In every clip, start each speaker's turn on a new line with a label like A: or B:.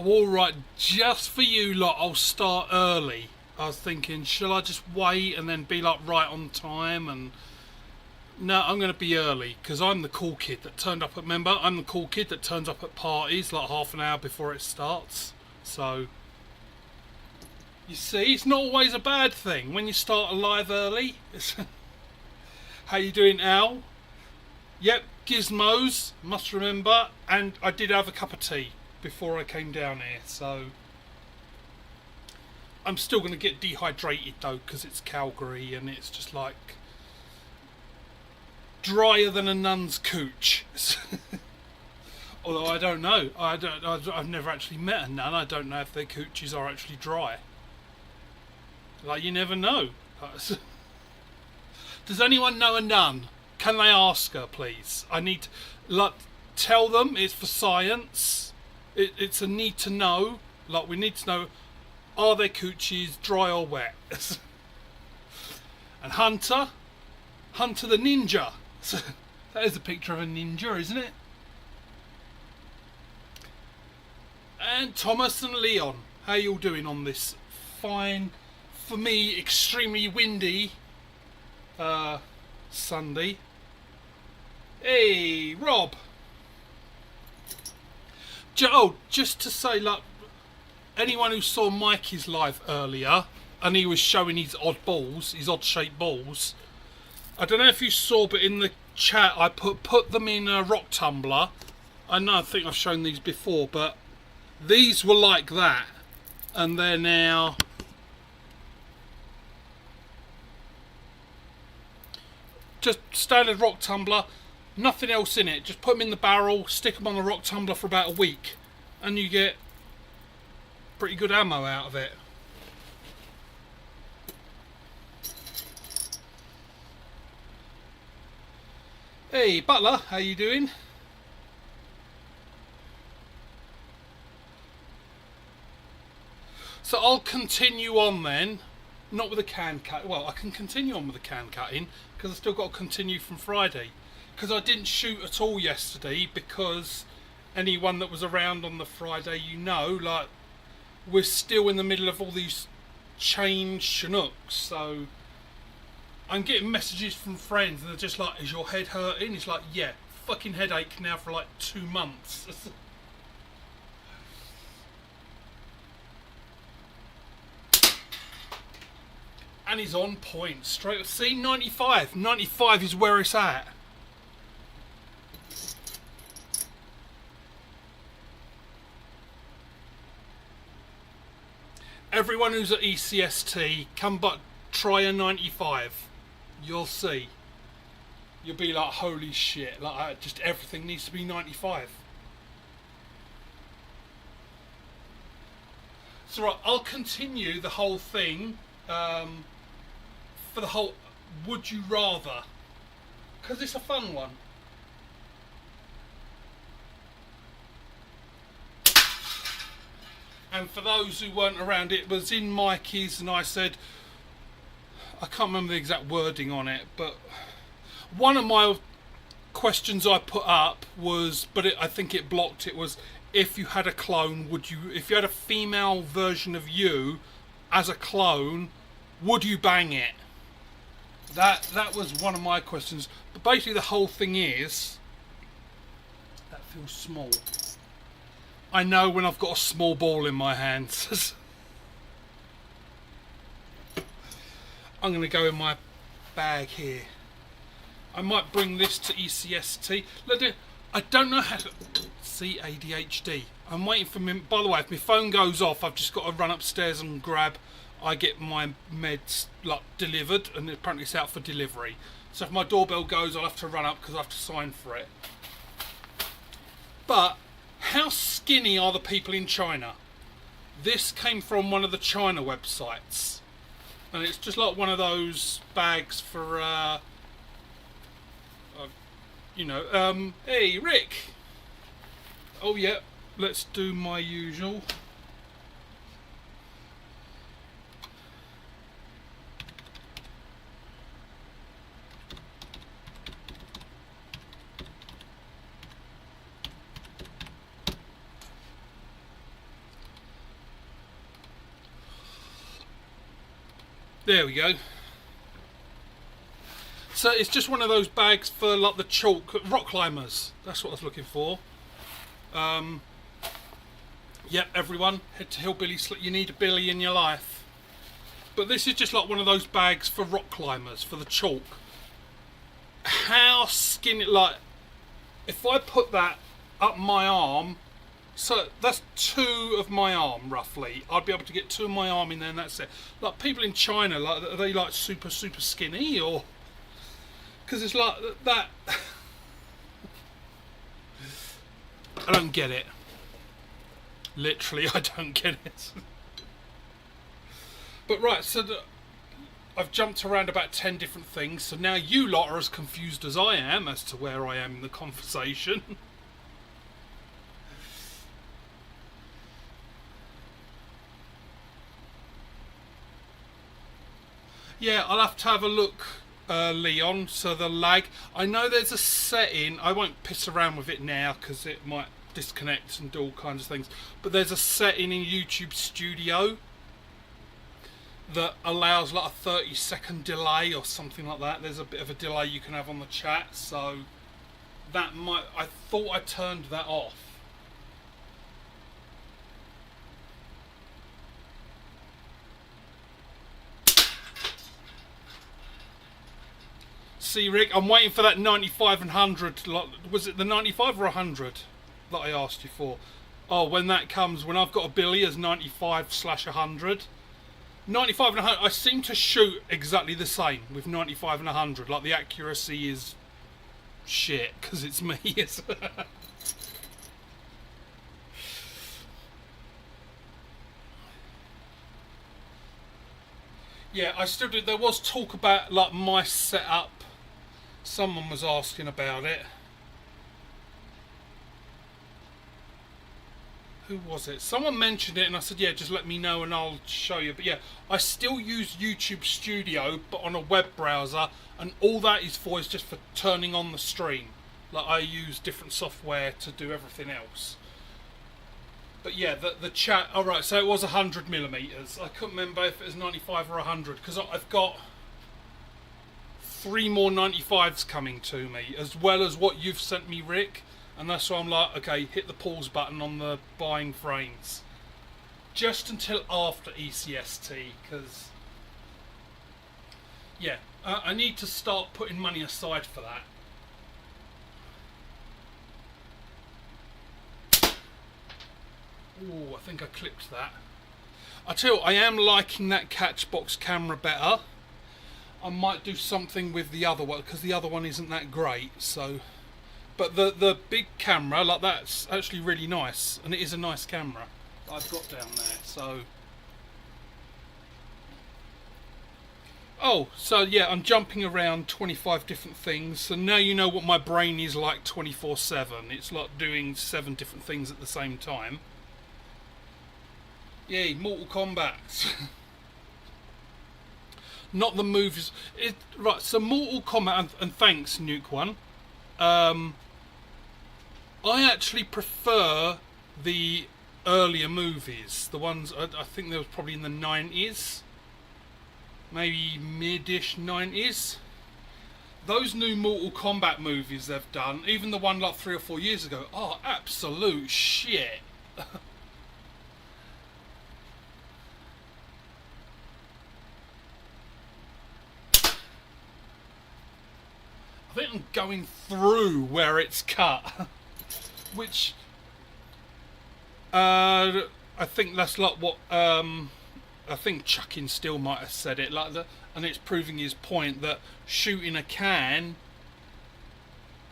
A: Alright, just for you lot, I'll start early. I was thinking, shall I just wait and then be like right on time? And no, I'm going to be early because I'm the cool kid that turned up at member. I'm the cool kid that turns up at parties like half an hour before it starts. So, you see, it's not always a bad thing when you start alive early. How you doing, Al? Yep, gizmos, must remember. And I did have a cup of tea before I came down here, so I'm still going to get dehydrated though because it's Calgary and it's just like drier than a nun's cooch. Although I don't know, I've never actually met a nun. I don't know if their cooches are actually dry. Like, you never know. Does anyone know a nun? Can they ask her, please? I need to, like, tell them it's for science. It's a need to know. Like, we need to know, are their coochies dry or wet? And Hunter the ninja. That is a picture of a ninja, isn't it? And Thomas and Leon, how you all doing on this fine, for me, extremely windy Sunday? Hey, Rob. Just to say, like, anyone who saw Mikey's live earlier and he was showing his odd balls, his odd-shaped balls, I don't know if you saw, but in the chat I put them in a rock tumbler. I think I've shown these before, but these were like that, and they're now just standard rock tumbler, nothing else in it. Just put them in the barrel, stick them on the rock tumbler for about a week, and you get pretty good ammo out of it. Hey Butler, how you doing? So I'll continue on then, not with the can cut. Well, I can continue on with the can cutting because I still got to continue from Friday. Because I didn't shoot at all yesterday because anyone that was around on the Friday, you know, like, we're still in the middle of all these chain Chinooks. So I'm getting messages from friends and they're just like, is your head hurting? It's like, yeah, fucking headache now for like 2 months. And he's on point straight. See, 95 is where it's at. Everyone who's at ECST, come but try a 95. You'll see. You'll be like, holy shit, like, just everything needs to be 95. So right, I'll continue the whole thing for the whole would you rather, because it's a fun one. And for those who weren't around, it was in Mikey's and I said, I can't remember the exact wording on it, but one of my questions I put up was, but I think it blocked it, was if you had a clone, would you, if you had a female version of you as a clone, would you bang it? That was one of my questions. But basically the whole thing is, that feels small. I know when I've got a small ball in my hands. I'm going to go in my bag here. I might bring this to ECST. Look, I don't know how to see ADHD. I'm waiting for me. By the way, if my phone goes off, I've just got to run upstairs and grab. I get my meds like delivered, and apparently it's out for delivery. So if my doorbell goes, I'll have to run up because I have to sign for it. But how skinny are the people in China? This came from one of the China websites, and it's just like one of those bags for you know, hey Rick. Oh yeah, let's do my usual. There we go. So it's just one of those bags for like the chalk rock climbers. That's what I was looking for. Yep, everyone, head to Hillbilly. You need a billy in your life. But this is just like one of those bags for rock climbers, for the chalk. How skinny, like, if I put that up my arm, so that's 2 of my arm roughly. I'd be able to get 2 of my arm in there and that's it. Like people in China, like, are they like super skinny, or? Because it's like that. I don't get it. Literally, I don't get it. But right, so I've jumped around about 10 different things. So now you lot are as confused as I am as to where I am in the conversation. Yeah, I'll have to have a look, Leon. So the lag, I know there's a setting. I won't piss around with it now because it might disconnect and do all kinds of things. But there's a setting in YouTube Studio that allows like a 30-second delay or something like that. There's a bit of a delay you can have on the chat, so that might. I thought I turned that off. See, Rick, I'm waiting for that 95 and 100. Was it the 95 or 100 that I asked you for? Oh, when that comes, when I've got a billy as 95/100. 95 and 100, I seem to shoot exactly the same with 95 and 100. Like the accuracy is shit because it's me. Yeah, I still do. There was talk about like my setup. Someone was asking about it. Who was it? Someone mentioned it and I said, yeah, just let me know and I'll show you. But yeah, I still use YouTube Studio, but on a web browser, and all that is for is just for turning on the stream. Like I use different software to do everything else. But yeah, the chat, alright, so it was 100mm. I couldn't remember if it was 95 or 100, because I've got 3 more 95s coming to me, as well as what you've sent me, Rick. And that's why I'm like, okay, hit the pause button on the buying frames. Just until after ECST, because, yeah, I need to start putting money aside for that. Ooh, I think I clipped that. I tell you what, I am liking that Catchbox camera better. I might do something with the other one, because the other one isn't that great, so... But the big camera, like that's actually really nice, and it is a nice camera that I've got down there, so... Oh, so yeah, I'm jumping around 25 different things, so now you know what my brain is like 24/7. It's like doing 7 different things at the same time. Yay, Mortal Kombat. Not the movies. Right, so Mortal Kombat, and thanks, Nuke One. I actually prefer the earlier movies. The ones, I think they were probably in the 90s. Maybe mid-ish 90s. Those new Mortal Kombat movies they've done, even the one like 3 or 4 years ago, are absolute shit. I think I'm going through where it's cut. Which I think that's like what I think Chucking Steel might have said it like that, and it's proving his point that shooting a can,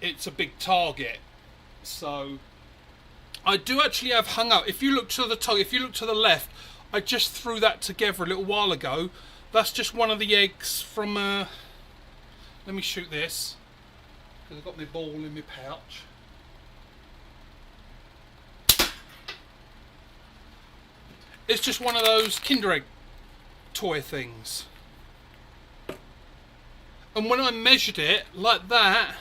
A: it's a big target. So I do actually have hung up. If you look to the top, if you look to the left, I just threw that together a little while ago. That's just one of the eggs from let me shoot this, because I've got my ball in my pouch. It's just one of those Kinder Egg toy things. And when I measured it like that,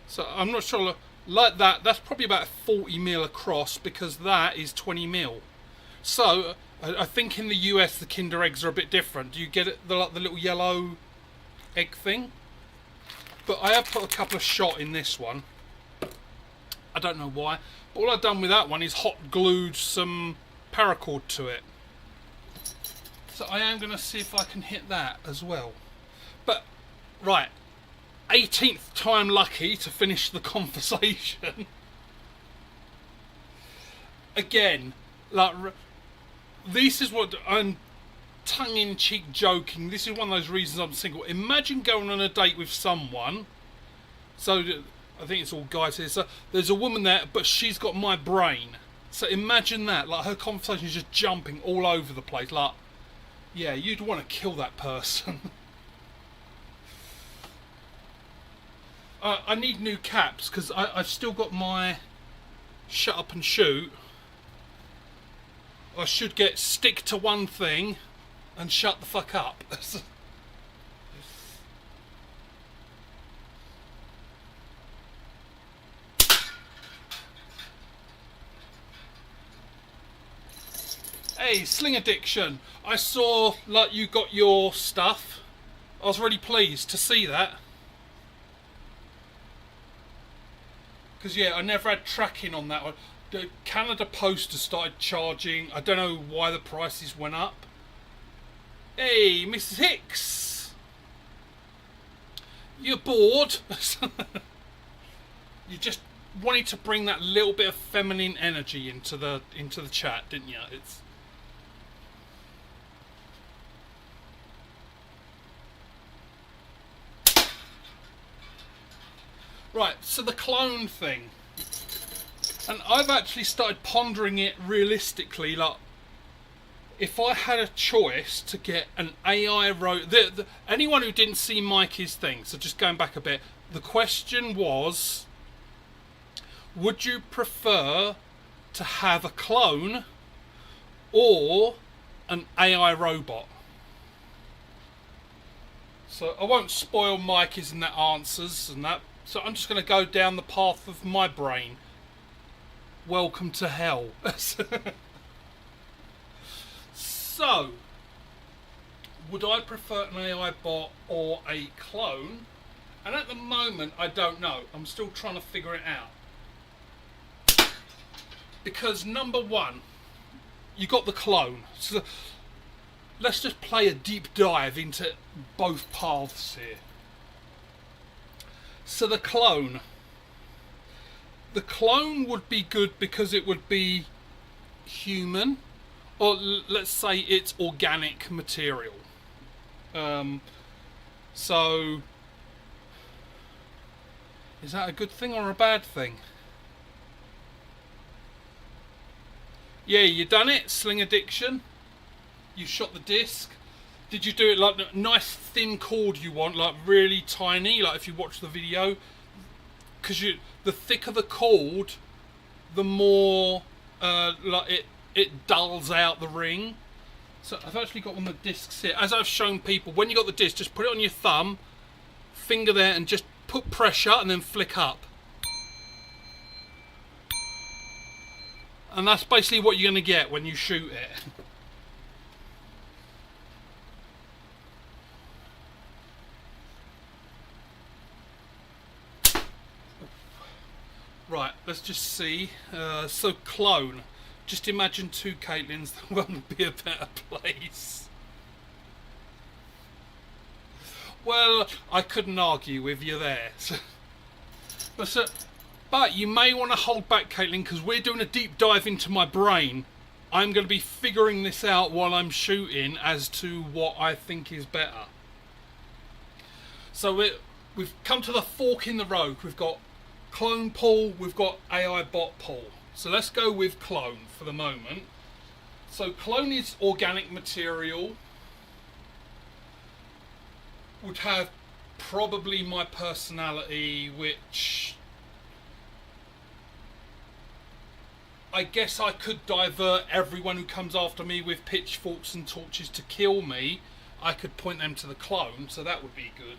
A: so I'm not sure, like that, that's probably about 40mm across, because that is 20mm. So I think in the US the Kinder eggs are a bit different. Do you get it, like the little yellow egg thing? But I have put a couple of shot in this one. I don't know why. But all I've done with that one is hot glued some paracord to it. So I am going to see if I can hit that as well. But, right. 18th time lucky to finish the conversation. Again, like, this is what I'm tongue-in-cheek joking. This is one of those reasons I'm single. Imagine going on a date with someone. So I think it's all guys here. So there's a woman there, but she's got my brain. So imagine that. Like, her conversation is just jumping all over the place. Like, yeah, you'd want to kill that person. I need new caps because I've still got my shut up and shoot. I should get stick to one thing and shut the fuck up. Hey, Sling Addiction. I saw like you got your stuff. I was really pleased to see that. Because yeah, I never had tracking on that one. The Canada Post has started charging. I don't know why the prices went up. Hey, Mrs. Hicks. You're bored? You just wanted to bring that little bit of feminine energy into the chat, didn't you? It's right, so the clone thing. And I've actually started pondering it realistically, like, if I had a choice to get an AI anyone who didn't see Mikey's thing, so just going back a bit, the question was, would you prefer to have a clone or an AI robot? So I won't spoil Mikey's and that answers and that. So I'm just going to go down the path of my brain. Welcome to hell. So, would I prefer an AI bot or a clone? And at the moment, I don't know. I'm still trying to figure it out. Because number one, you got the clone. So let's just play a deep dive into both paths here. So the clone would be good because it would be human, or let's say it's organic material. So is that a good thing or a bad thing? Yeah, you done it, Sling Addiction. You shot the disc. Did you do it like a nice thin cord you want, like really tiny, like if you watch the video? Because the thicker the cord, the more like it dulls out the ring. So I've actually got one of the discs here. As I've shown people, when you got the disc, just put it on your thumb, finger there, and just put pressure and then flick up. And that's basically what you're going to get when you shoot it. Right, let's just see. So clone. Just imagine two Caitlins, the world would be a better place. Well, I couldn't argue with you there. But you may want to hold back, Caitlin, because we're doing a deep dive into my brain. I'm going to be figuring this out while I'm shooting as to what I think is better. So we've come to the fork in the road. We've got clone pool, we've got AI bot pool. So let's go with clone for the moment. So clone is organic material. Would have probably my personality, which I guess I could divert everyone who comes after me with pitchforks and torches to kill me. I could point them to the clone, so that would be good.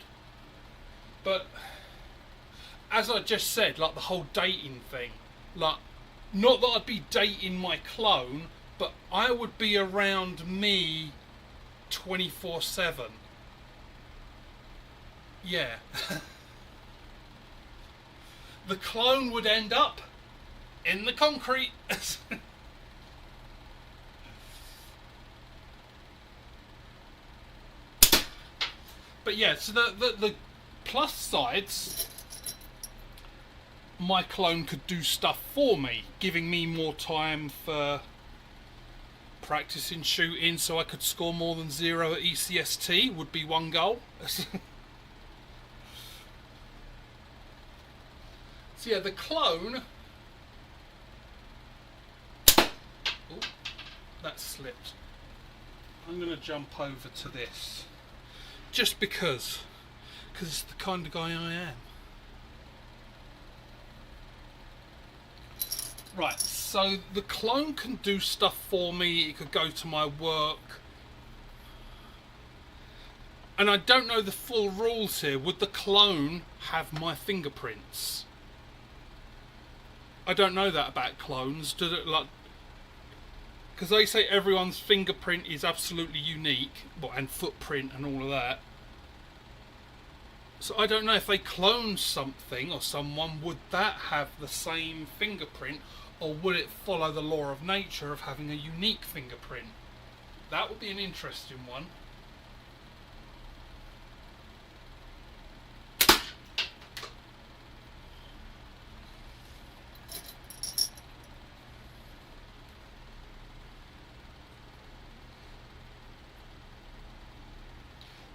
A: But as I just said, like the whole dating thing, like, not that I'd be dating my clone, but I would be around me 24/7. Yeah. The clone would end up in the concrete. But yeah, so the plus sides, my clone could do stuff for me, giving me more time for practicing shooting so I could score more than 0 at ECST would be one goal. So yeah, the clone... Ooh, that slipped. I'm going to jump over to this. Just because it's the kind of guy I am. Right, so the clone can do stuff for me. It could go to my work. And I don't know the full rules here. Would the clone have my fingerprints? I don't know that about clones. Does it, like, because they say everyone's fingerprint is absolutely unique, and footprint and all of that. So I don't know if they clone something or someone, would that have the same fingerprint, or would it follow the law of nature of having a unique fingerprint? That would be an interesting one.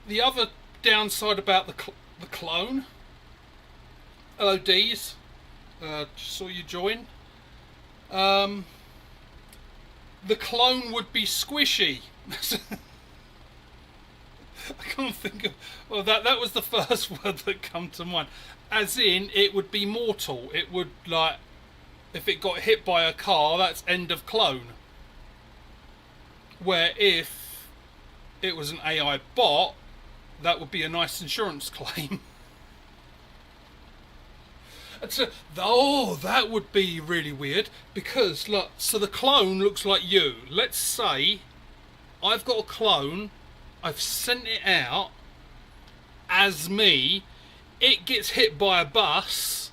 A: The other downside about the clone, hello D's, just saw you join. The clone would be squishy. I can't think of, well, that was the first word that come to mind. As in, it would be mortal. It would, like, if it got hit by a car, that's end of clone. Where if it was an AI bot, that would be a nice insurance claim. So, oh, that would be really weird, because look, so the clone looks like you. Let's say I've got a clone, I've sent it out as me, it gets hit by a bus.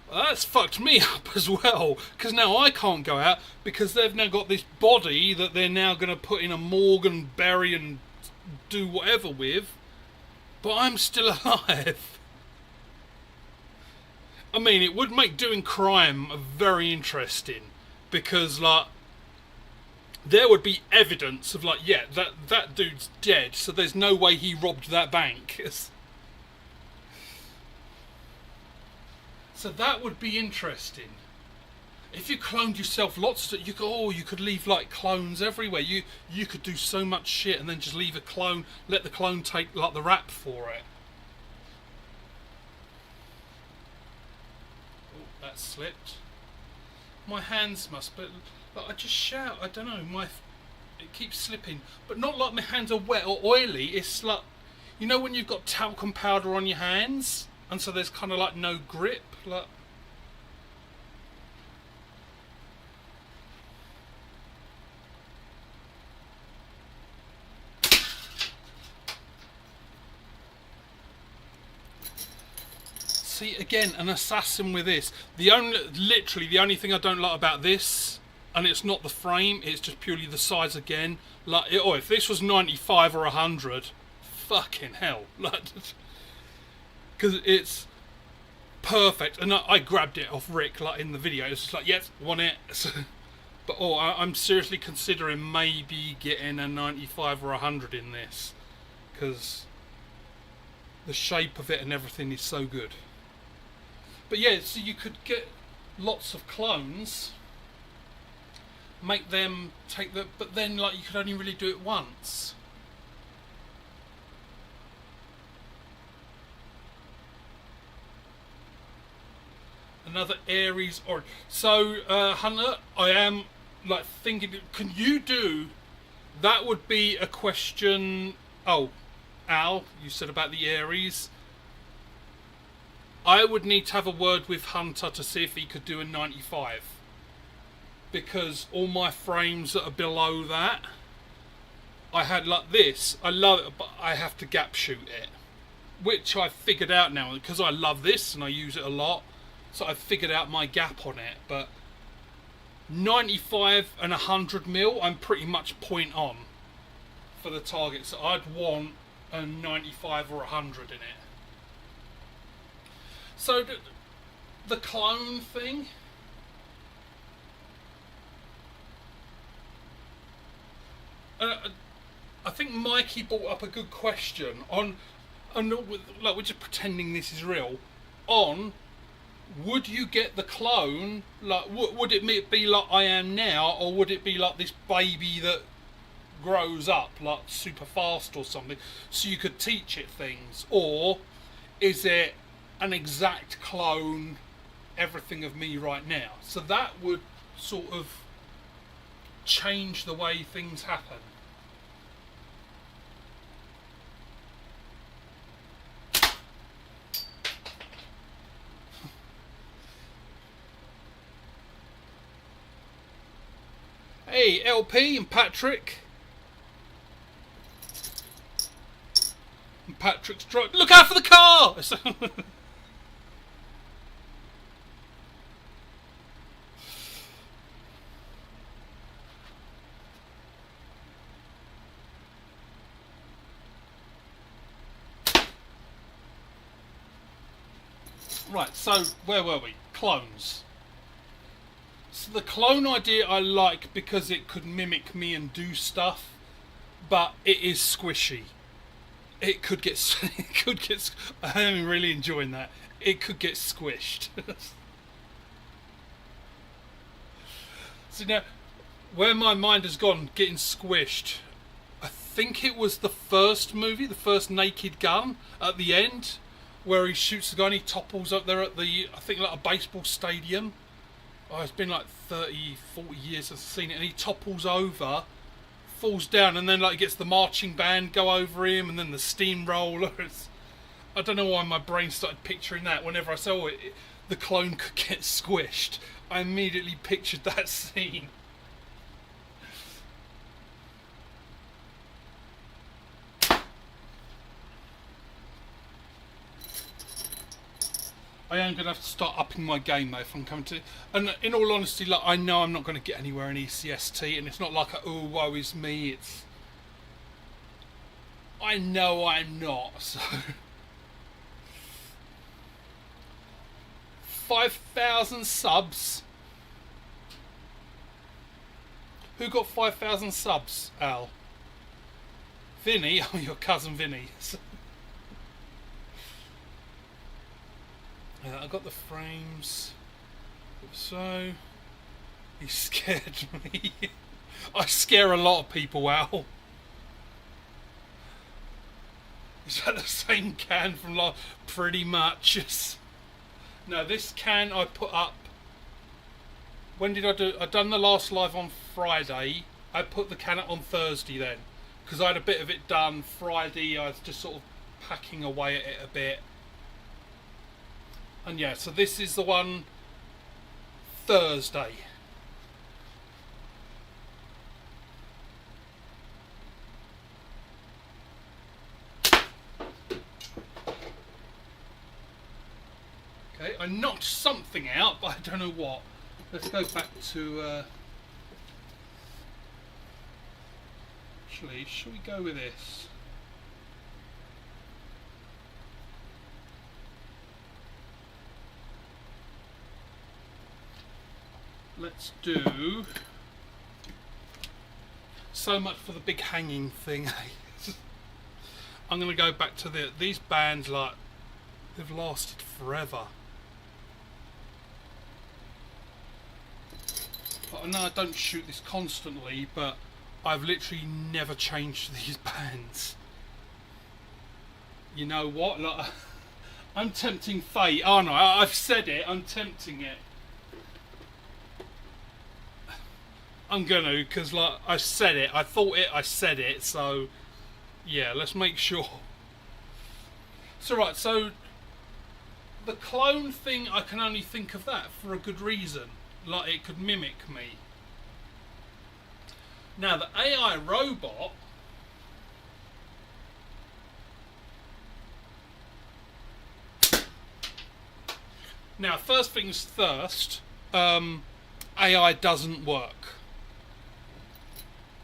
A: Well, that's fucked me up as well, because now I can't go out, because they've now got this body that they're now going to put in a morgue and bury and do whatever with, but I'm still alive. I mean, it would make doing crime very interesting, because, like, there would be evidence of, like, yeah, that dude's dead, so there's no way he robbed that bank. So that would be interesting. If you cloned yourself lots of, you could leave, like, clones everywhere. You could do so much shit and then just leave a clone, let the clone take, like, the rap for it. Oh, that slipped. My hands must, but like, I just shout. I don't know. It keeps slipping, but not like my hands are wet or oily. It's like, you know, when you've got talcum powder on your hands, and so there's kind of like no grip, like. See, again, an assassin with this. Literally the only thing I don't like about this, and it's not the frame, it's just purely the size again. Like, if this was 95 or 100, fucking hell. Like, because it's perfect, and I grabbed it off Rick, like, in the video. It's just like, yes, want it. But I'm seriously considering maybe getting a 95 or 100 in this, because the shape of it and everything is so good. But yeah, so you could get lots of clones, make them take the, but then, like, you could only really do it once. Another Aries or so, Hunter, I am, like, thinking, can you do, that would be a question. Oh, Al, you said about the Aries. I would need to have a word with Hunter to see if he could do a 95. because all my frames that are below that, I had like this. I love it, but I have to gap shoot it, which I've figured out now because I love this and I use it a lot. So I've figured out my gap on it. But 95 and 100 mil, I'm pretty much point on for the target. So I'd want a 95 or 100 in it. So the clone thing. I think Mikey brought up a good question on like we're just pretending this is real. On, would you get the clone? Like, would it be like I am now, or would it be like this baby that grows up like super fast or something, so you could teach it things, or is it an exact clone, everything of me right now? So that would sort of change the way things happen. Hey, LP and Patrick. And Patrick's driving. Look out for the car! Right, so where were we? Clones. So the clone idea I like because it could mimic me and do stuff, but it is squishy. It could get, I am really enjoying that. It could get squished. So now, where my mind has gone getting squished, I think it was the first movie, the first Naked Gun at the end, where he shoots the guy and he topples up there at the, I think like a baseball stadium. Oh, it's been like 30, 40 years since I've seen it, and he topples over, falls down, and then like gets the marching band go over him, and then the steamroller. I don't know why my brain started picturing that. Whenever I saw it, the clone could get squished, I immediately pictured that scene. I am going to have to start upping my game though if I'm coming to... And in all honesty, like, I know I'm not going to get anywhere in ECST, and it's not like, oh, woe is me, it's... I know I'm not, so... 5,000 subs? Who got 5,000 subs, Al? Vinny? Oh, your cousin Vinny. I got the frames. So he scared me. I scare a lot of people, Al. Is that the same can from last? Pretty much. No, this can I put up. When did I do? I done the last live on Friday. I put the can up on Thursday then, because I had a bit of it done Friday. I was just sort of packing away at it a bit. And yeah, so this is the one Thursday. Okay, I knocked something out, but I don't know what. Let's go back to... Actually, should we go with this? Let's do... So much for the big hanging thing. I'm going to go back to these bands, like, they've lasted forever. I know I don't shoot this constantly, but I've literally never changed these bands. You know what? Like, I'm tempting fate, aren't I? I've said it, I'm tempting it. I'm gonna, because like I said it, I thought it, I said it, so yeah, let's make sure. So right, so the clone thing, I can only think of that for a good reason. Like, it could mimic me. Now the AI robot, now first things first, AI doesn't work.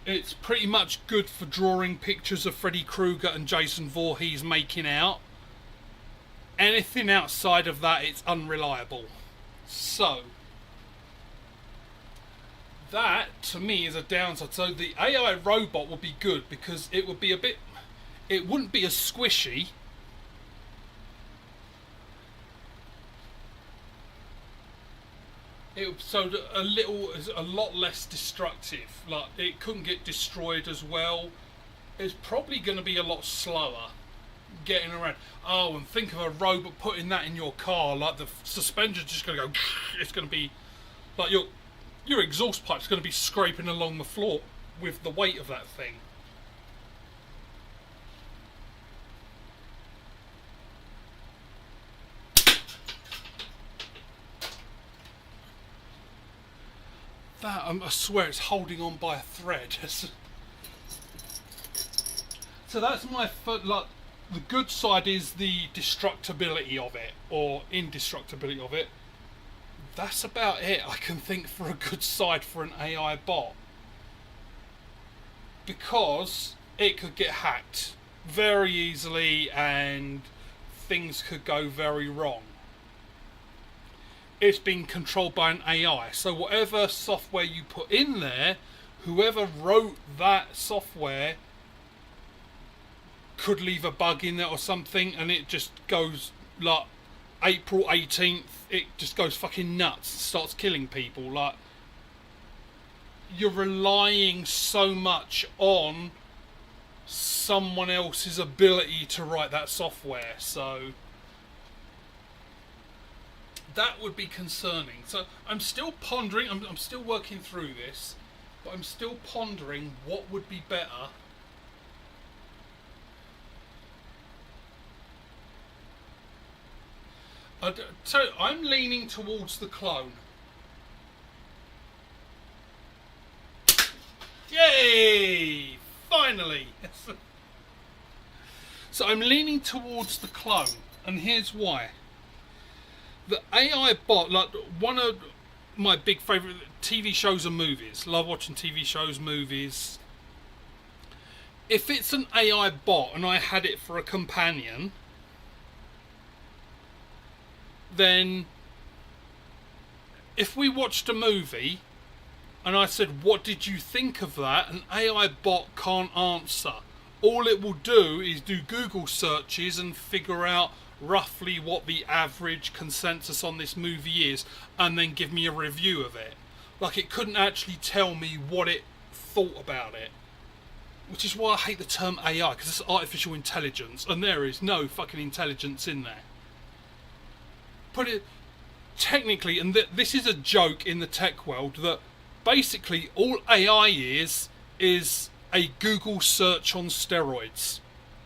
A: It's pretty much good for drawing pictures of Freddy Krueger and Jason Voorhees making out. Anything outside of that, it's unreliable. So that to me is a downside. So the AI robot would be good because it would be a bit, it wouldn't be as squishy. So a lot less destructive. Like it couldn't get destroyed as well. It's probably going to be a lot slower getting around. Oh, and think of a robot putting that in your car. Like the suspension's just going to go. It's going to be like your exhaust pipe's going to be scraping along the floor with the weight of that thing. That I swear it's holding on by a thread. So that's my foot. Like the good side is the destructibility of it, or indestructibility of it. That's about it I can think for a good side for an AI bot, because it could get hacked very easily and things could go very wrong. It's being controlled by an AI, so whatever software you put in there, whoever wrote that software could leave a bug in there or something, and it just goes like April 18th, it just goes fucking nuts, starts killing people. Like, you're relying so much on someone else's ability to write that software, so that would be concerning. So I'm still pondering, I'm still working through this, but I'm still pondering what would be better. So I'm leaning towards the clone. Yay! Finally! So I'm leaning towards the clone, and here's why. The AI bot, like one of my big favourite TV shows and movies, love watching TV shows, movies. If it's an AI bot and I had it for a companion, then if we watched a movie and I said, what did you think of that? An AI bot can't answer. All it will do is do Google searches and figure out roughly what the average consensus on this movie is, and then give me a review of it. Like, it couldn't actually tell me what it thought about it, which is why I hate the term AI, because it's artificial intelligence, and there is no fucking intelligence in there. Put it technically, and this is a joke in the tech world, that basically all AI is a Google search on steroids.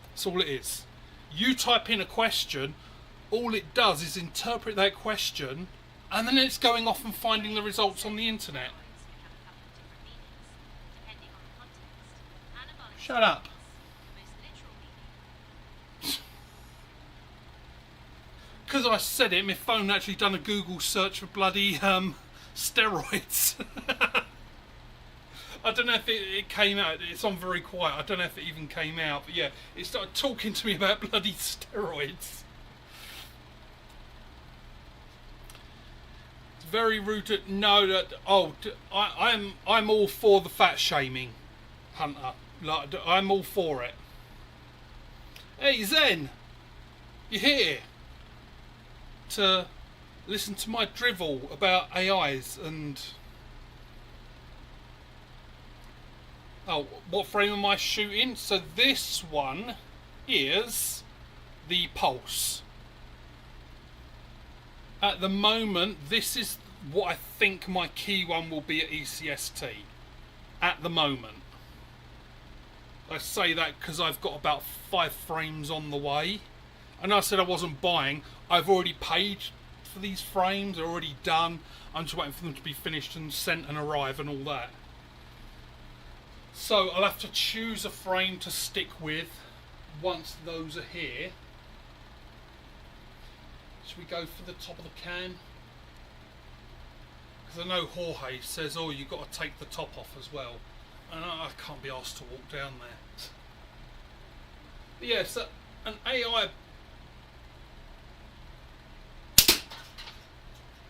A: That's all it is. You type in a question, all it does is interpret that question, and then it's going off and finding the results on the internet. Shut up. Because I said it, my phone actually done a Google search for bloody steroids. I don't know if it came out. It's on very quiet. I don't know if it even came out. But yeah, it started talking to me about bloody steroids. It's very rude to know that. Oh, I'm all for the fat shaming, Hunter. Like, I'm all for it. Hey Zen, you here to listen to my drivel about AIs and. Oh, what frame am I shooting? So this one is the Pulse. At the moment, this is what I think my key one will be at ECST. At the moment. I say that because I've got about 5 frames on the way. And I said I wasn't buying. I've already paid for these frames. They're already done. I'm just waiting for them to be finished and sent and arrive and all that. So I'll have to choose a frame to stick with once those are here. Should we go for the top of the can? Because I know Jorge says, oh, you've got to take the top off as well. And I can't be asked to walk down there. But yeah, so an AI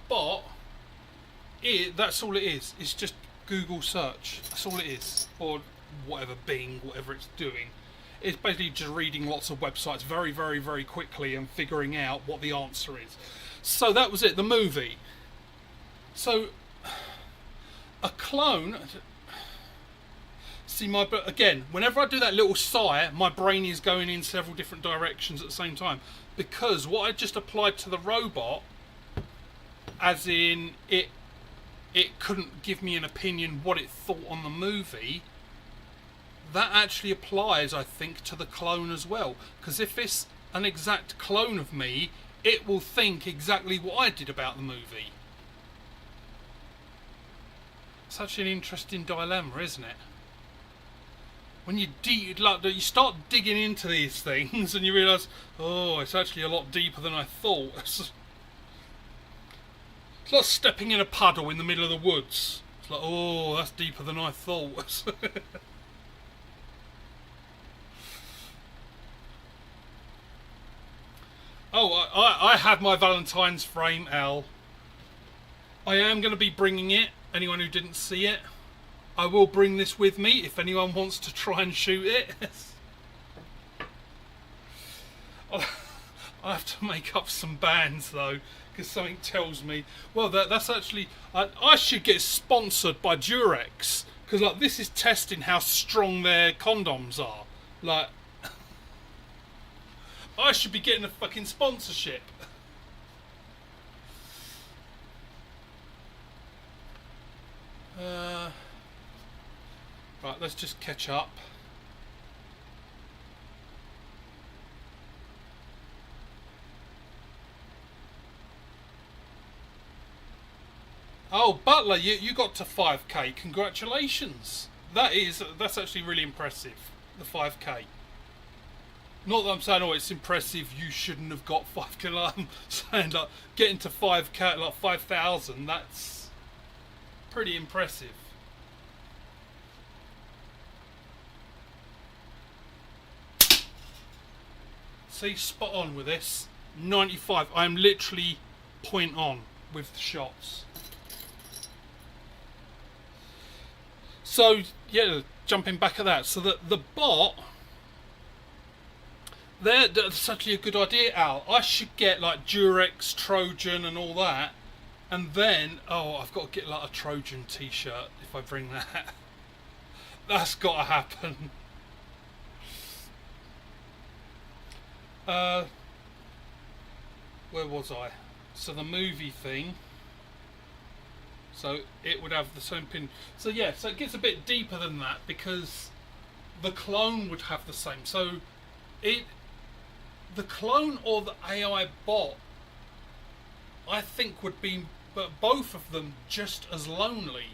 A: bot, that's all it is. It's just Google search. That's all it is. Or whatever, Bing, whatever it's doing. It's basically just reading lots of websites very, very, very quickly and figuring out what the answer is. So that was it, the movie. So, a clone... See, again, whenever I do that little sigh, my brain is going in several different directions at the same time. Because what I just applied to the robot, as in it couldn't give me an opinion what it thought on the movie, that actually applies, I think, to the clone as well. Because if it's an exact clone of me, it will think exactly what I did about the movie. Such an interesting dilemma, isn't it? When you start digging into these things and you realise, oh, it's actually a lot deeper than I thought. It's like stepping in a puddle in the middle of the woods. It's like, oh, that's deeper than I thought. Oh, I had my Valentine's frame, Al. I am going to be bringing it. Anyone who didn't see it, I will bring this with me if anyone wants to try and shoot it. I'll have to make up some bands though, because something tells me, well, that's actually, I should get sponsored by Durex, because like this is testing how strong their condoms are. Like, I should be getting a fucking sponsorship. Right, let's just catch up. Oh, Butler, you got to 5k. Congratulations. That's actually really impressive. The 5k. Not that I'm saying, oh, it's impressive, you shouldn't have got 5k. Like, I'm saying, like, getting to 5k, like 5,000, that's pretty impressive. See, spot on with this. 95. I'm literally point on with the shots. So, yeah, jumping back at that. So that the bot... That's actually a good idea, Al. I should get like Durex, Trojan and all that. And then, oh, I've got to get like a Trojan t-shirt if I bring that. That's got to happen. Where was I? So the movie thing. So it would have the same pin. So yeah, so it gets a bit deeper than that because the clone would have the same. So the clone or the AI bot, I think would be, but both of them just as lonely.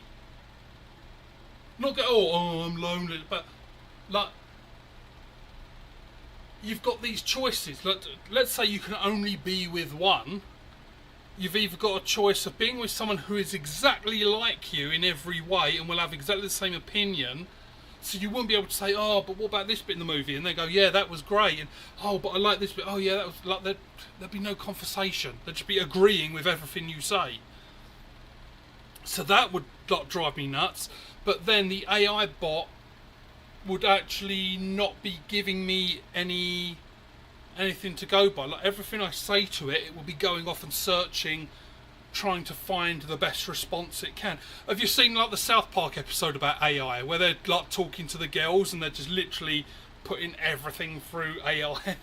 A: Not go, oh, I'm lonely, but like you've got these choices. Let's say you can only be with one. You've either got a choice of being with someone who is exactly like you in every way and will have exactly the same opinion. So you won't be able to say, oh, but what about this bit in the movie? And they go, yeah, that was great. And, oh, but I like this bit. Oh, yeah, that was like, there'd be no conversation. They'd just be agreeing with everything you say. So that would like, drive me nuts. But then the AI bot would actually not be giving me anything to go by. Like everything I say to it, it will be going off and searching, trying to find the best response it can. Have you seen like the South Park episode about AI where they're like talking to the girls and they're just literally putting everything through AI?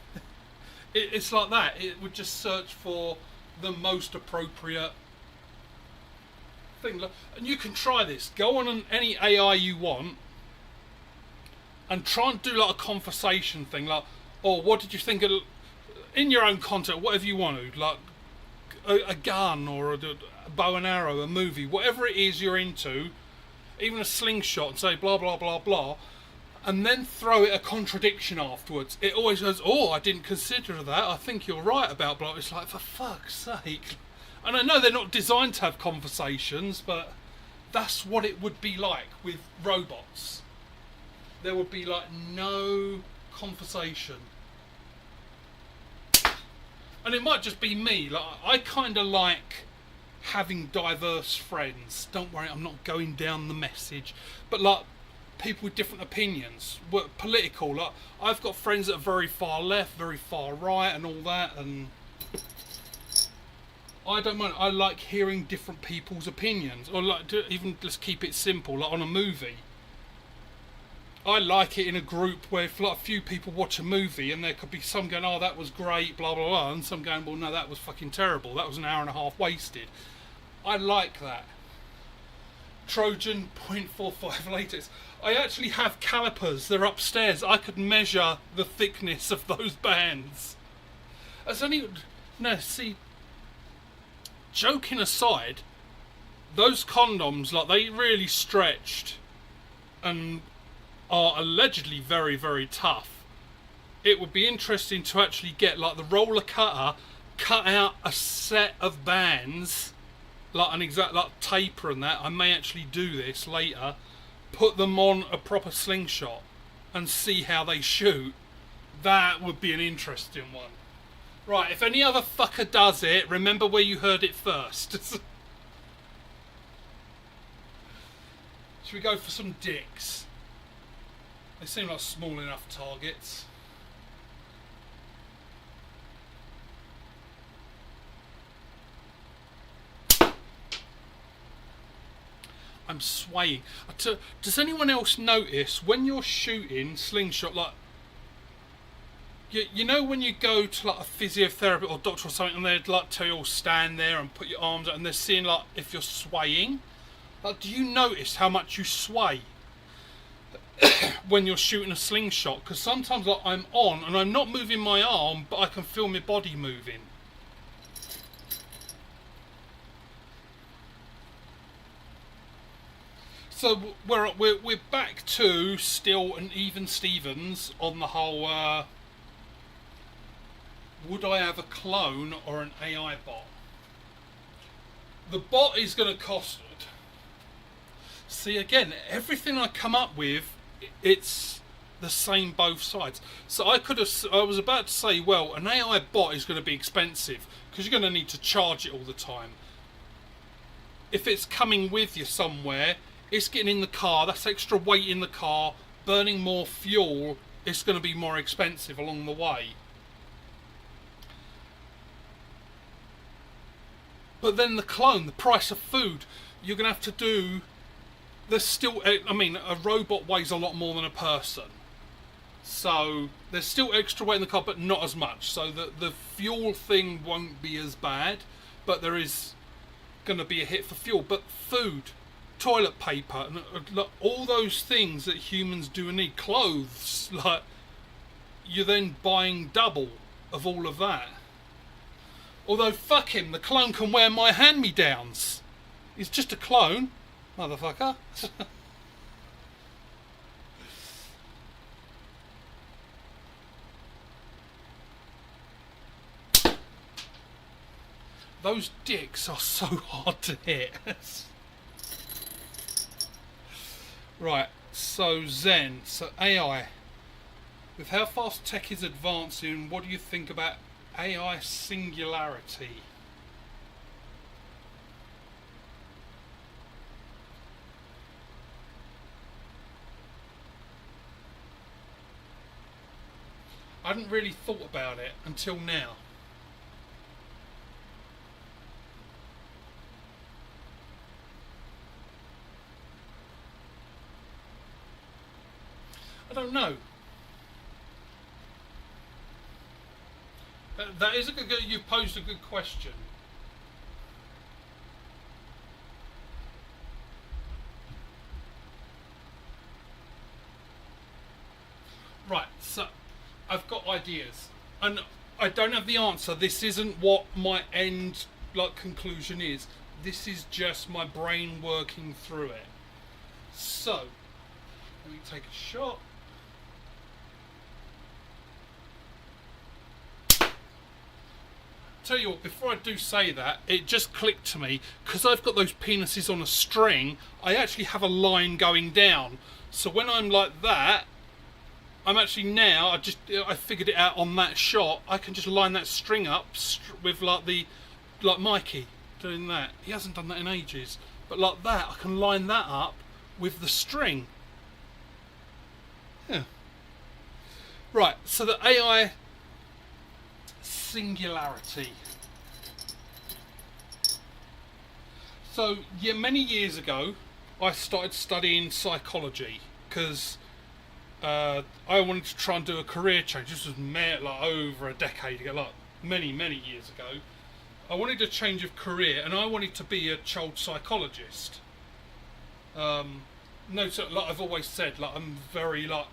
A: It's like that. It would just search for the most appropriate thing. And you can try this. Go on any AI you want and try and do like a conversation thing, like, oh, what did you think of, in your own content, whatever you want to, like a gun or a bow and arrow, a movie, whatever it is you're into, even a slingshot, and say blah blah blah blah, and then throw it a contradiction afterwards. It always goes, oh, I didn't consider that. I think you're right about blah. It's like, for fuck's sake. And I know they're not designed to have conversations, but that's what it would be like with robots. There would be like no conversation. And it might just be me. Like, I kind of like having diverse friends. Don't worry, I'm not going down the message. But like, people with different opinions, political. Like, I've got friends that are very far left, very far right, and all that. And I don't mind. I like hearing different people's opinions. Or like, even let's keep it simple. Like on a movie, I like it in a group where if like a few people watch a movie and there could be some going, oh, that was great, blah blah blah, and some going, well, no, that was fucking terrible. That was an hour and a half wasted. I like that. Trojan 0.45 latex. I actually have calipers. They're upstairs. I could measure the thickness of those bands. As only no. See, joking aside, those condoms, like, they really stretched and are allegedly very, very tough. It would be interesting to actually get like the roller cutter, cut out a set of bands, like an exact like taper and that. I may actually do this later. Put them on a proper slingshot and see how they shoot. That would be an interesting one. Right, if any other fucker does it, remember where you heard it first. Should we go for some dicks? They seem like small enough targets. I'm swaying. Does anyone else notice when you're shooting slingshot, like, you know when you go to like a physiotherapist or doctor or something and they'd like tell you all stand there and put your arms out and they're seeing like if you're swaying? Like, do you notice how much you sway when you're shooting a slingshot? Because sometimes like I'm on and I'm not moving my arm, but I can feel my body moving. So we're back to still an even Stevens on the whole. Would I have a clone or an AI bot? The bot is going to cost. See, again, everything I come up with, it's the same both sides. So I was about to say, well, an AI bot is going to be expensive because you're going to need to charge it all the time. If it's coming with you somewhere, it's getting in the car, that's extra weight in the car, burning more fuel, it's going to be more expensive along the way. But then the clone, the price of food, you're going to have to do. There's still, I mean, a robot weighs a lot more than a person. So there's still extra weight in the car, but not as much. So the fuel thing won't be as bad, but there is going to be a hit for fuel. But food, toilet paper, and all those things that humans do and need, clothes, like, you're then buying double of all of that. Although, fuck him, the clone can wear my hand-me-downs. He's just a clone, motherfucker. Those dicks are so hard to hit. Right, so Zen, so AI. With how fast tech is advancing, what do you think about AI singularity? I hadn't really thought about it until now. I don't know. That is a good. You posed a good question. Right, so I've got ideas, and I don't have the answer. This isn't what my end conclusion is. This is just my brain working through it. So, let me take a shot. Tell you what, before I do say that, it just clicked to me, because I've got those penises on a string, I actually have a line going down. So when I'm like that, I'm actually now, I figured it out on that shot, I can just line that string up with like Mikey doing that. He hasn't done that in ages. But like that, I can line that up with the string. Yeah. Right, so the AI singularity. So yeah, many years ago I started studying psychology because I wanted to try and do a career change. This was like over a decade ago, like many years ago. I wanted a change of career and I wanted to be a child psychologist. No, so like I've always said, like I'm very like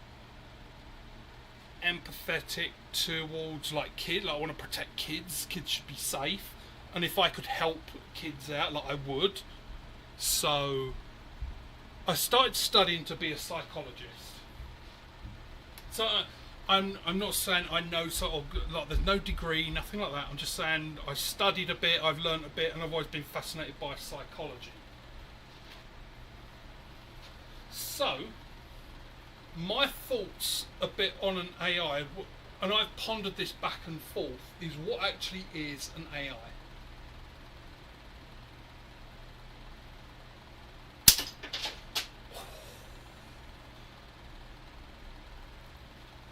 A: empathetic towards like kids. Like I want to protect kids. Kids should be safe, and if I could help kids out, like I would. So I started studying to be a psychologist. So I'm not saying I know sort of like there's no degree, nothing like that. I'm just saying I studied a bit, I've learnt a bit, and I've always been fascinated by psychology. So my thoughts a bit on an AI, and I've pondered this back and forth, is what actually is an AI.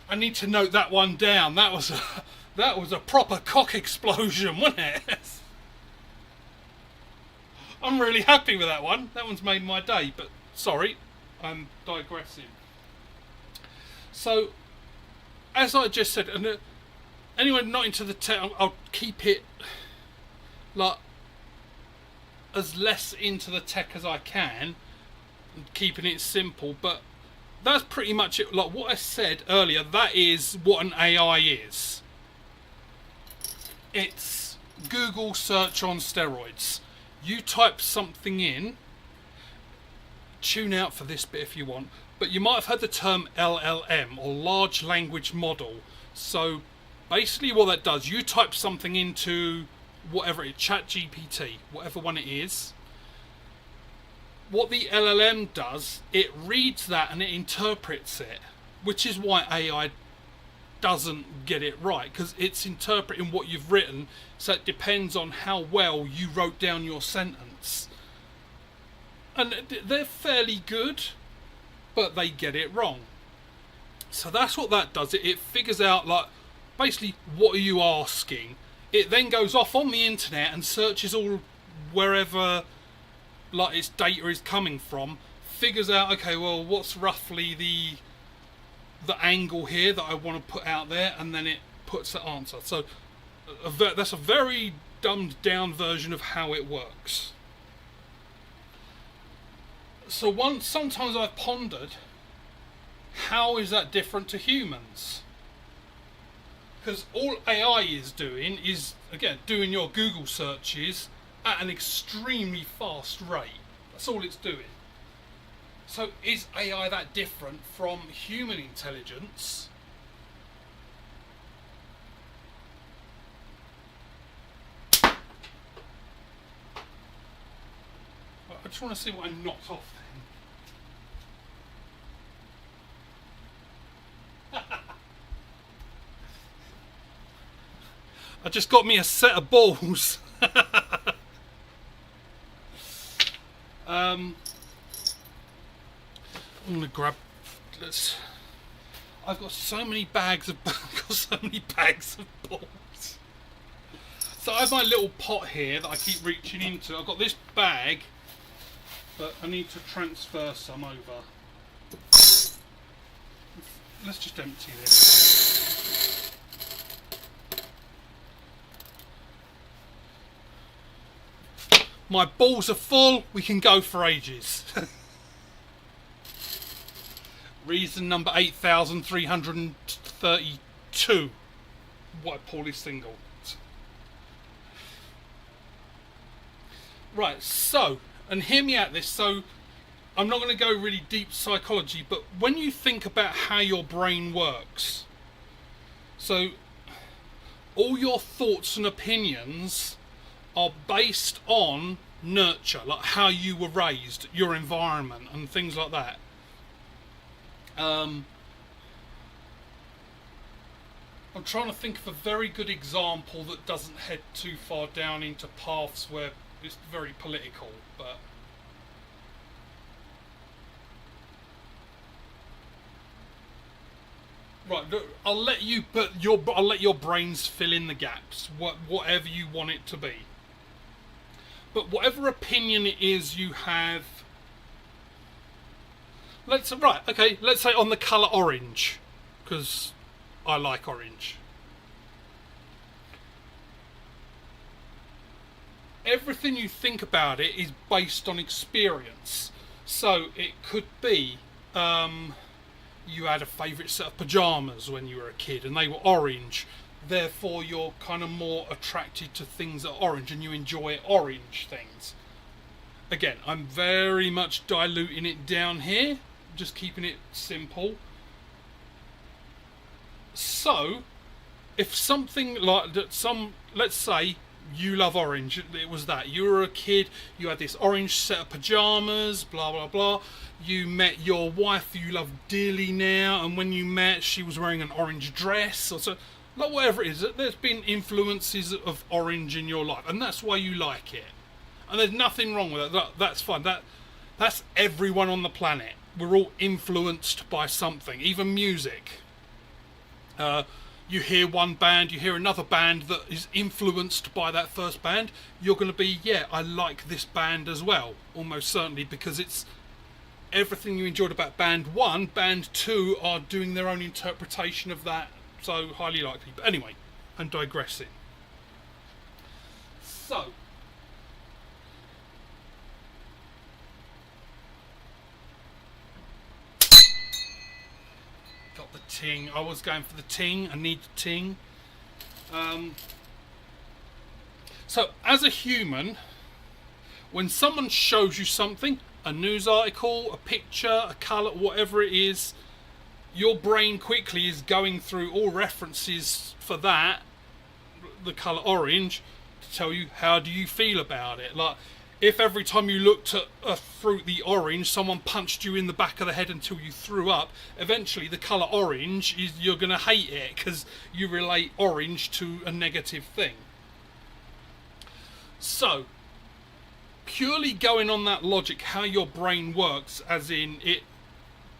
A: I need to note that one down. That was a proper cock explosion, wasn't it? I'm really happy with that one. That one's made my day, but sorry, I'm digressing. So, as I just said, and anyone not into the tech, I'll keep it like as less into the tech as I can, keeping it simple, but that's pretty much it. Like what I said earlier, that is what an AI is. It's Google search on steroids. You type something in, tune out for this bit if you want, but you might have heard the term LLM, or large language model. So basically what that does, you type something into whatever it is, ChatGPT, whatever one it is. What the LLM does, it reads that and it interprets it, which is why AI doesn't get it right, because it's interpreting what you've written, so it depends on how well you wrote down your sentence. And they're fairly good, but they get it wrong. So that's what that does. It figures out, like, basically, what are you asking? It then goes off on the internet and searches all wherever like its data is coming from, figures out, okay, well, what's roughly the angle here that I want to put out there, and then it puts the answer. So that's a very dumbed down version of how it works. So sometimes I've pondered, how is that different to humans? Because all AI is doing is, again, doing your Google searches at an extremely fast rate. That's all it's doing. So is AI that different from human intelligence? I just want to see what I knocked off then. I just got me a set of balls. I'm gonna grab. I've got so many bags of balls. So I have my little pot here that I keep reaching into. I've got this bag, but I need to transfer some over. Let's just empty this. My balls are full, we can go for ages. Reason number 8,332. Why Paul is single. Right, so, and hear me out this, so I'm not going to go really deep psychology, but when you think about how your brain works, so all your thoughts and opinions are based on nurture, like how you were raised, your environment, and things like that. I'm trying to think of a very good example that doesn't head too far down into paths where it's very political, but right, I'll let your brains fill in the gaps, whatever you want it to be. But whatever opinion it is you have, let's say on the colour orange, because I like orange. Everything you think about it is based on experience. So it could be you had a favourite set of pyjamas when you were a kid and they were orange. Therefore you're kind of more attracted to things that are orange and you enjoy orange things. Again, I'm very much diluting it down here, just keeping it simple. So, if something like that, let's say you love orange, it was that. You were a kid, you had this orange set of pyjamas, blah, blah, blah. You met your wife who you love dearly now, and when you met, she was wearing an orange dress, or so, like whatever it is. There's been influences of orange in your life, and that's why you like it. And there's nothing wrong with that. That's fine. That's everyone on the planet. We're all influenced by something, even music. You hear one band, you hear another band that is influenced by that first band, you're going to be, yeah, I like this band as well, almost certainly, because it's everything you enjoyed about band one, band two are doing their own interpretation of that, so highly likely. But anyway, I'm digressing. So, got the ting. I was going for the ting. I need the ting. So, as a human, when someone shows you something, a news article, a picture, a colour, whatever it is, your brain quickly is going through all references for that, the colour orange, to tell you how do you feel about it. Like, if every time you looked at a fruit, the orange, someone punched you in the back of the head until you threw up, eventually the colour orange, you're going to hate it because you relate orange to a negative thing. So, purely going on that logic, how your brain works, as in it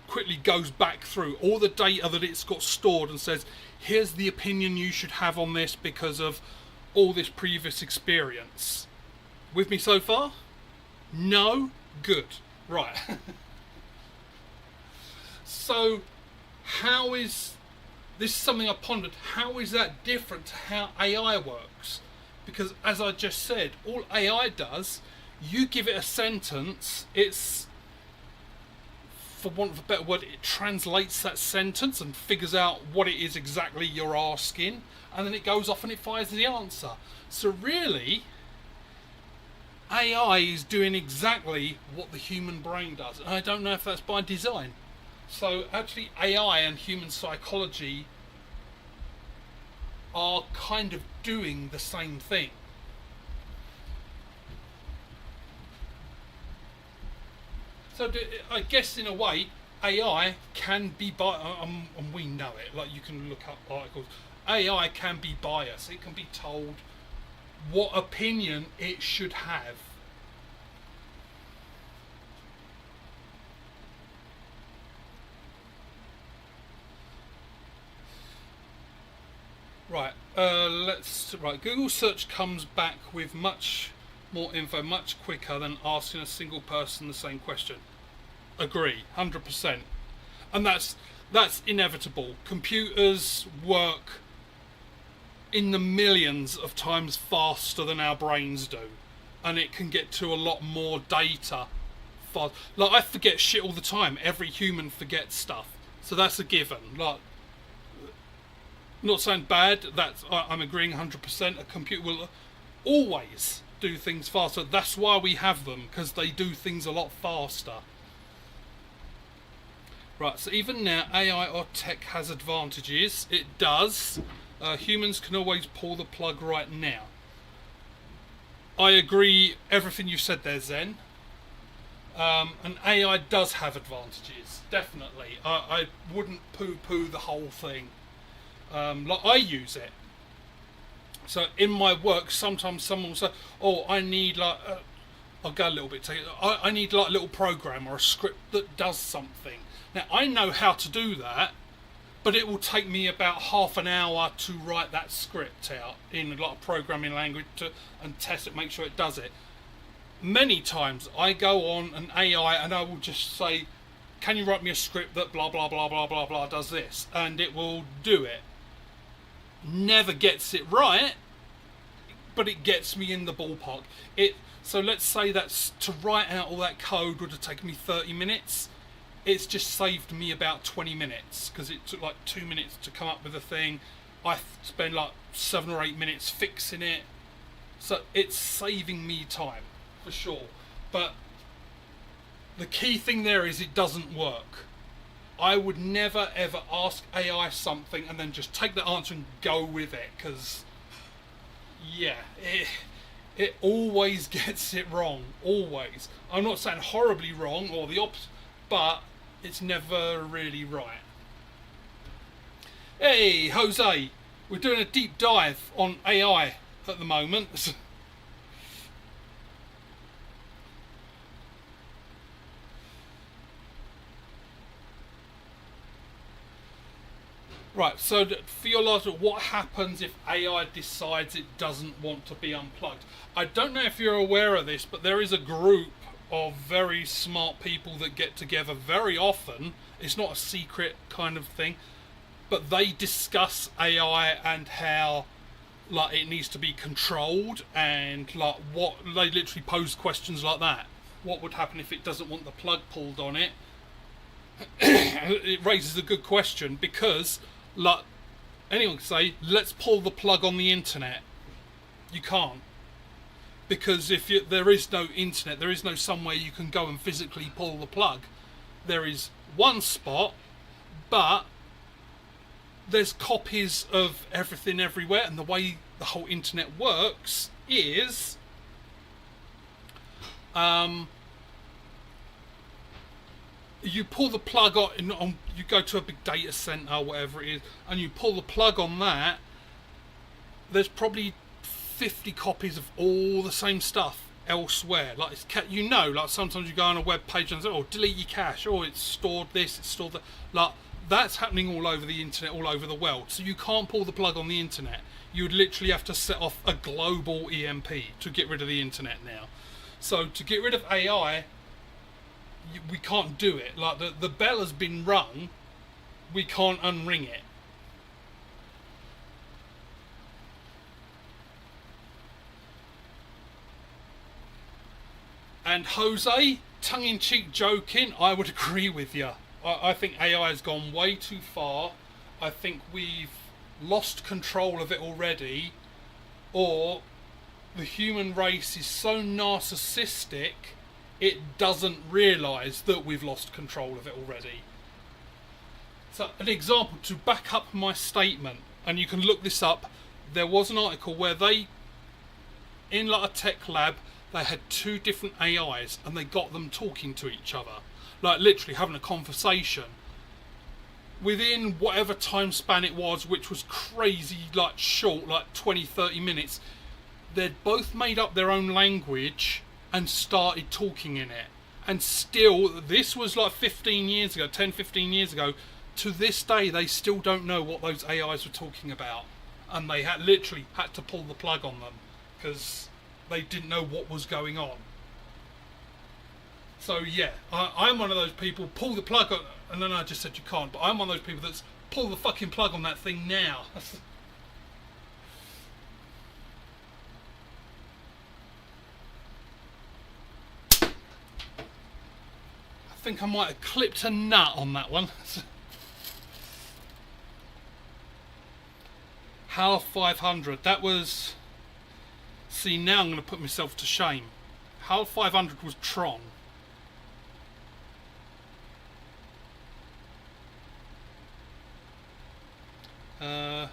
A: quickly goes back through all the data that it's got stored and says, here's the opinion you should have on this because of all this previous experience. With me so far? No? Good. Right. So, how is this is something I pondered. How is that different to how AI works? Because as I just said, all AI does, you give it a sentence, it's, for want of a better word, it translates that sentence and figures out what it is exactly you're asking, and then it goes off and it fires the answer. So really, AI is doing exactly what the human brain does. And I don't know if that's by design. So actually AI and human psychology are kind of doing the same thing. So I guess in a way AI can be and we know it, like you can look up articles, AI can be biased. It can be told what opinion it should have. Right, Google search comes back with much more info much quicker than asking a single person the same question. Agree, 100%. And that's inevitable. Computers work in the millions of times faster than our brains do, and it can get to a lot more data fast. Like, I forget shit all the time. Every human forgets stuff, so that's a given. Like, not saying bad, I'm agreeing 100%. A computer will always do things faster. That's why we have them, because they do things a lot faster. Right, so even now, AI or tech has advantages. It does. Humans can always pull the plug right now. I agree everything you said there, Zen. And AI does have advantages, definitely. I wouldn't poo-poo the whole thing. Like, I use it. So in my work, sometimes someone will say, "Oh, I need like," I'll go a little bit. I need like a little program or a script that does something. Now I know how to do that, but it will take me about half an hour to write that script out in a lot of programming language and test it, make sure it does it. Many times I go on an AI and I will just say, "Can you write me a script that blah blah blah blah blah blah does this?" And it will do it. Never gets it right, but it gets me in the ballpark. So let's say that's to write out all that code would have taken me 30 minutes. It's just saved me about 20 minutes because it took like 2 minutes to come up with a thing. I spend like 7 or 8 minutes fixing it. So it's saving me time for sure. But the key thing there is it doesn't work. I would never ever ask AI something and then just take the answer and go with it, because yeah, it always gets it wrong. Always. I'm not saying horribly wrong or the opposite, but it's never really right. Hey, Jose, we're doing a deep dive on AI at the moment. Right, so for your logic, what happens if AI decides it doesn't want to be unplugged? I don't know if you're aware of this, but there is a group of very smart people that get together very often. It's not a secret kind of thing, but they discuss AI and how like it needs to be controlled, and like what they literally pose questions like that. What would happen if it doesn't want the plug pulled on it? It raises a good question, because like anyone can say, let's pull the plug on the internet. You can't, because there is no internet, there is no somewhere you can go and physically pull the plug. There is one spot, but there's copies of everything everywhere, and the way the whole internet works is you pull the plug on, you go to a big data center or whatever it is, and you pull the plug on that, there's probably 50 copies of all the same stuff elsewhere. Like like sometimes you go on a web page and say, "Oh, delete your cache," or "It's stored this, it's stored that." Like that's happening all over the internet, all over the world. So you can't pull the plug on the internet. You would literally have to set off a global EMP to get rid of the internet now. So to get rid of AI, we can't do it. Like the bell has been rung, we can't unring it. And Jose, tongue-in-cheek joking, I would agree with you. I think AI has gone way too far. I think we've lost control of it already, or the human race is so narcissistic it doesn't realise that we've lost control of it already. So an example to back up my statement, and you can look this up, there was an article where they, in like a tech lab, they had 2 different AIs and they got them talking to each other. Like literally having a conversation. Within whatever time span it was, which was crazy, like short, like 20-30 minutes, they'd both made up their own language and started talking in it. And still, this was like 15 years ago, 10-15 years ago, to this day they still don't know what those AIs were talking about. And they literally had to pull the plug on them because they didn't know what was going on. So yeah, I'm one of those people, pull the plug on, and then I just said you can't, but I'm one of those people that's pull the fucking plug on that thing now. I think I might have clipped a nut on that one. HAL 500, that was... See, now I'm going to put myself to shame. HAL 500 was Tron. Uh,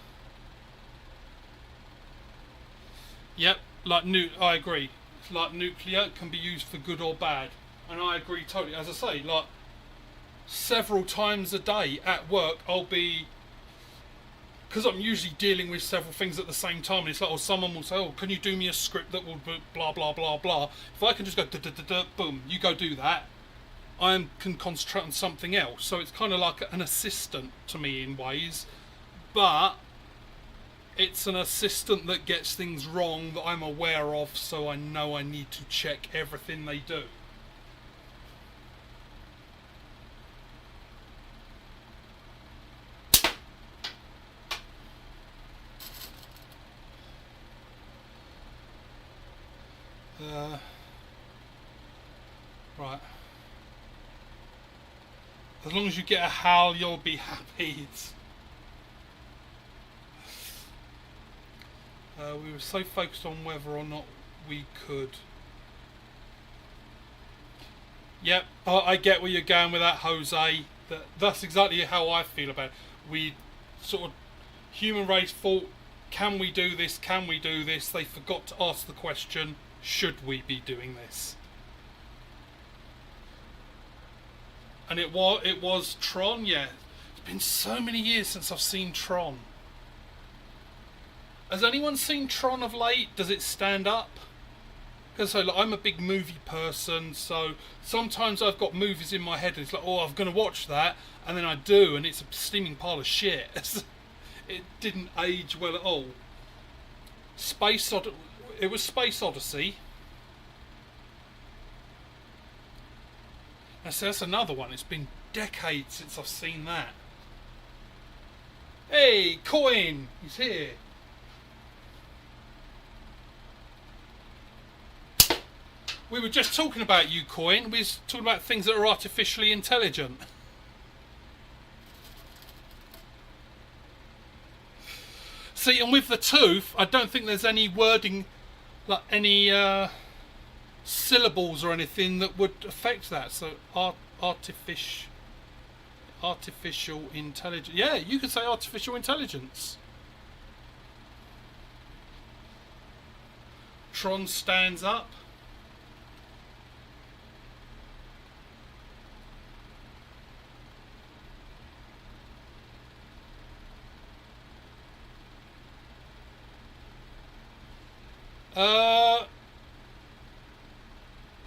A: yep, I agree. Like nuclear can be used for good or bad, and I agree totally. As I say, like several times a day at work, I'll be, because I'm usually dealing with several things at the same time, and it's like, oh, someone will say, oh, can you do me a script that will blah blah blah blah. If I can just go da da da da, boom, you go do that. I can concentrate on something else. So it's kind of like an assistant to me in ways, but it's an assistant that gets things wrong that I'm aware of, so I know I need to check everything they do. Right. As long as you get a howl, you'll be happy. We were so focused on whether or not we could. Yep, I get where you're going with that, Jose. That's exactly how I feel about it. We sort of, human race thought, can we do this? Can we do this? They forgot to ask the question, should we be doing this? And it was Tron, yeah. It's been so many years since I've seen Tron. Has anyone seen Tron of late? Does it stand up? Because so, like, I'm a big movie person, so sometimes I've got movies in my head and it's like, oh, I'm going to watch that, and then I do, and it's a steaming pile of shit. It didn't age well at all. It was Space Odyssey. And so that's another one. It's been decades since I've seen that. Hey, Coin! He's here. We were just talking about you, Coin. We were talking about things that are artificially intelligent. See, and with the tooth, I don't think there's any wording, like any syllables or anything that would affect that. So artificial intelligence. Yeah, you could say artificial intelligence. Tron stands up.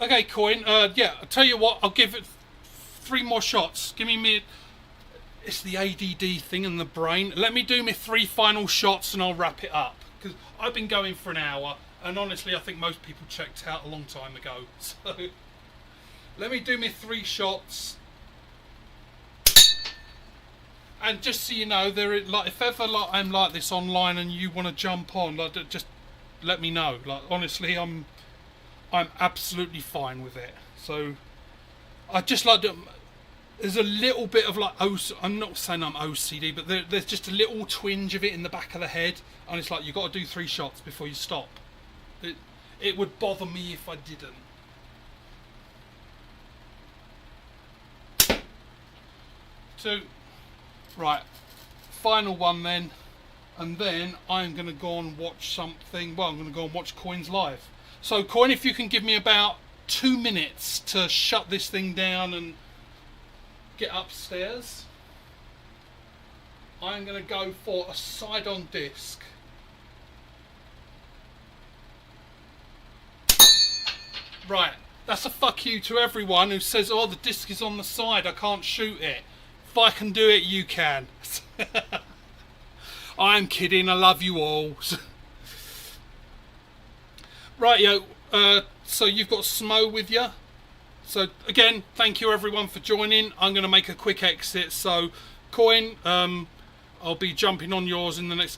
A: Okay, Coin. Yeah, I'll tell you what. I'll give it 3 more shots. Give me. It's the ADD thing in the brain. Let me do my 3 final shots and I'll wrap it up. Because I've been going for an hour, and honestly, I think most people checked out a long time ago. So let me do my 3 shots. And just so you know, like if ever I'm like this online and you want to jump on, like just let me know. Like honestly, I'm absolutely fine with it. So I just like to, there's a little bit of like I'm not saying I'm OCD, but there's just a little twinge of it in the back of the head, and it's like you got to do 3 shots before you stop. It would bother me if I didn't. So right, final one then, and then I'm going to go and watch something. Well, I'm going to go and watch Coin's live. So Coin, if you can give me about 2 minutes to shut this thing down and get upstairs, I'm going to go for a side-on disc. Right, that's a fuck you to everyone who says, oh, the disc is on the side, I can't shoot it. If I can do it, you can. I'm kidding, I love you all. Right, yo, so you've got Smo with you. So again, thank you everyone for joining. I'm going to make a quick exit. So Coin, I'll be jumping on yours in the next